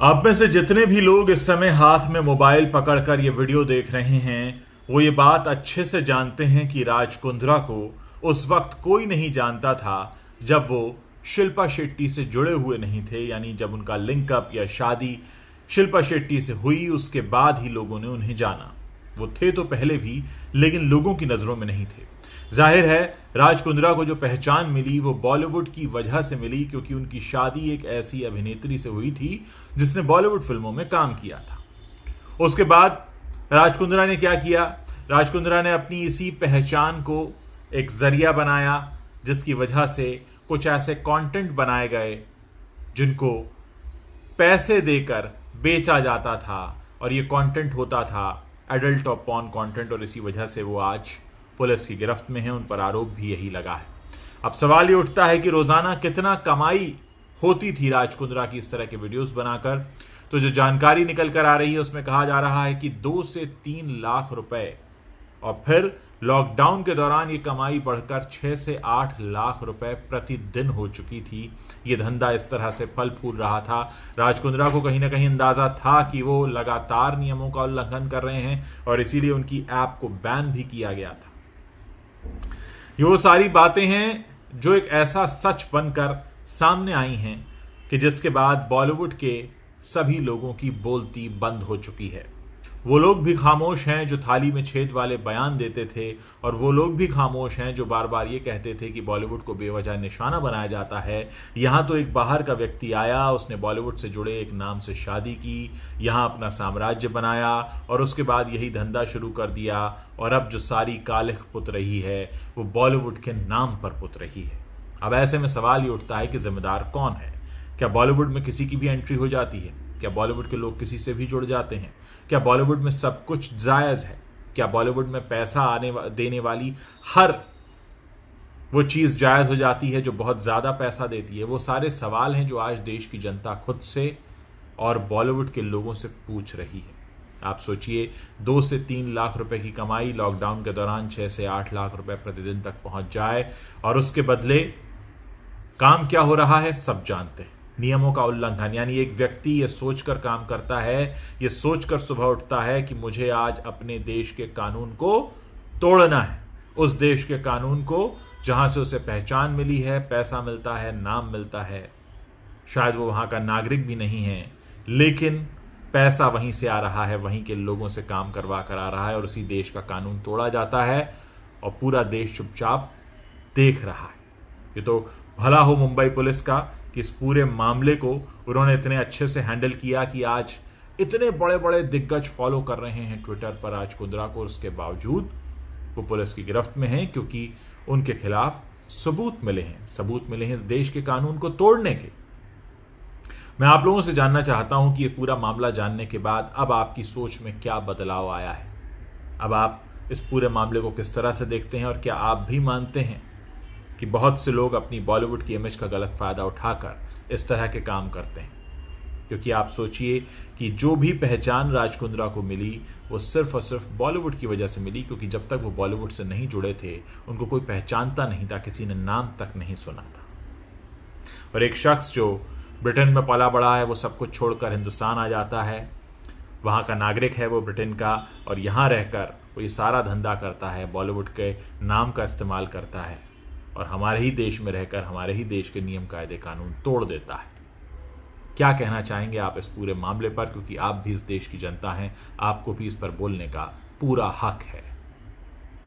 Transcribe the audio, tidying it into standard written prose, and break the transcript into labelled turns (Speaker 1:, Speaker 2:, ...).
Speaker 1: आप में से जितने भी लोग इस समय हाथ में मोबाइल पकड़कर ये वीडियो देख रहे हैं, वो ये बात अच्छे से जानते हैं कि राज कुंद्रा को उस वक्त कोई नहीं जानता था जब वो शिल्पा शेट्टी से जुड़े हुए नहीं थे। यानी जब उनका लिंकअप या शादी शिल्पा शेट्टी से हुई, उसके बाद ही लोगों ने उन्हें जाना। वो थे तो पहले भी, लेकिन लोगों की नजरों में नहीं थे। जाहिर है राज कुंद्रा को जो पहचान मिली वो बॉलीवुड की वजह से मिली, क्योंकि उनकी शादी एक ऐसी अभिनेत्री से हुई थी जिसने बॉलीवुड फिल्मों में काम किया था। उसके बाद राज कुंद्रा ने क्या किया? राज कुंद्रा ने अपनी इसी पहचान को एक जरिया बनाया, जिसकी वजह से कुछ ऐसे कंटेंट बनाए गए जिनको पैसे देकर बेचा जाता था, और ये कंटेंट होता था एडल्ट और पॉर्न कंटेंट, और इसी वजह से वो आज पुलिस की गिरफ्त में है। उन पर आरोप भी यही लगा है। अब सवाल ये उठता है कि रोजाना कितना कमाई होती थी राज कुंद्रा की इस तरह के वीडियोस बनाकर। तो जो जानकारी निकल कर आ रही है उसमें कहा जा रहा है कि 2 से 3 लाख रुपए, और फिर लॉकडाउन के दौरान ये कमाई बढ़कर 6 से 8 लाख रुपए प्रतिदिन हो चुकी थी। ये धंधा इस तरह से फल फूल रहा था। राज कुंद्रा को कहीं ना कहीं अंदाजा था कि वो लगातार नियमों का उल्लंघन कर रहे हैं, और इसीलिए उनकी ऐप को बैन भी किया गया था। ये वो सारी बातें हैं जो एक ऐसा सच बनकर सामने आई हैं कि जिसके बाद बॉलीवुड के सभी लोगों की बोलती बंद हो चुकी है। वो लोग भी खामोश हैं जो थाली में छेद वाले बयान देते थे, और वो लोग भी खामोश हैं जो बार बार ये कहते थे कि बॉलीवुड को बेवजह निशाना बनाया जाता है। यहाँ तो एक बाहर का व्यक्ति आया, उसने बॉलीवुड से जुड़े एक नाम से शादी की, यहाँ अपना साम्राज्य बनाया, और उसके बाद यही धंधा शुरू कर दिया, और अब जो सारी कालिख पुत रही है वो बॉलीवुड के नाम पर पुत रही है। अब ऐसे में सवाल ये उठता है कि जिम्मेदार कौन है? क्या बॉलीवुड में किसी की भी एंट्री हो जाती है? क्या बॉलीवुड के लोग किसी से भी जुड़ जाते हैं? क्या बॉलीवुड में सब कुछ जायज है? क्या बॉलीवुड में पैसा देने वाली हर वो चीज जायज हो जाती है जो बहुत ज्यादा पैसा देती है? वो सारे सवाल हैं जो आज देश की जनता खुद से और बॉलीवुड के लोगों से पूछ रही है। आप सोचिए, 2 से 3 लाख रुपए की कमाई लॉकडाउन के दौरान 6 से 8 लाख रुपए प्रतिदिन तक पहुंच जाए, और उसके बदले काम क्या हो रहा है सब जानते हैं। नियमों का उल्लंघन, यानी एक व्यक्ति ये सोचकर काम करता है, ये सोचकर सुबह उठता है कि मुझे आज अपने देश के कानून को तोड़ना है, उस देश के कानून को जहां से उसे पहचान मिली है, पैसा मिलता है, नाम मिलता है। शायद वो वहां का नागरिक भी नहीं है, लेकिन पैसा वहीं से आ रहा है, वहीं के लोगों से काम करवा कर आ रहा है, और उसी देश का कानून तोड़ा जाता है, और पूरा देश चुपचाप देख रहा है। ये तो भला हो मुंबई पुलिस का कि इस पूरे मामले को उन्होंने इतने अच्छे से हैंडल किया कि आज इतने बड़े बड़े दिग्गज फॉलो कर रहे हैं ट्विटर पर राज कुंद्रा को, और उसके बावजूद वो पुलिस की गिरफ्त में हैं, क्योंकि उनके खिलाफ सबूत मिले हैं। सबूत मिले हैं इस देश के कानून को तोड़ने के। मैं आप लोगों से जानना चाहता हूं कि ये पूरा मामला जानने के बाद अब आपकी सोच में क्या बदलाव आया है? अब आप इस पूरे मामले को किस तरह से देखते हैं, और क्या आप भी मानते हैं कि बहुत से लोग अपनी बॉलीवुड की इमेज का गलत फायदा उठाकर इस तरह के काम करते हैं? क्योंकि आप सोचिए कि जो भी पहचान राज कुंद्रा को मिली वो सिर्फ और सिर्फ बॉलीवुड की वजह से मिली, क्योंकि जब तक वो बॉलीवुड से नहीं जुड़े थे उनको कोई पहचानता नहीं था, किसी ने नाम तक नहीं सुना था। और एक शख्स जो ब्रिटेन में पला बड़ा है, वो सब कुछ छोड़कर हिंदुस्तान आ जाता है, वहाँ का नागरिक है वो ब्रिटेन का, और यहाँ रहकर वो ये सारा धंधा करता है, बॉलीवुड के नाम का इस्तेमाल करता है, और हमारे ही देश में रहकर हमारे ही देश के नियम कायदे कानून तोड़ देता है। क्या कहना चाहेंगे आप इस पूरे मामले पर? क्योंकि आप भी इस देश की जनता हैं, आपको भी इस पर बोलने का पूरा हक है।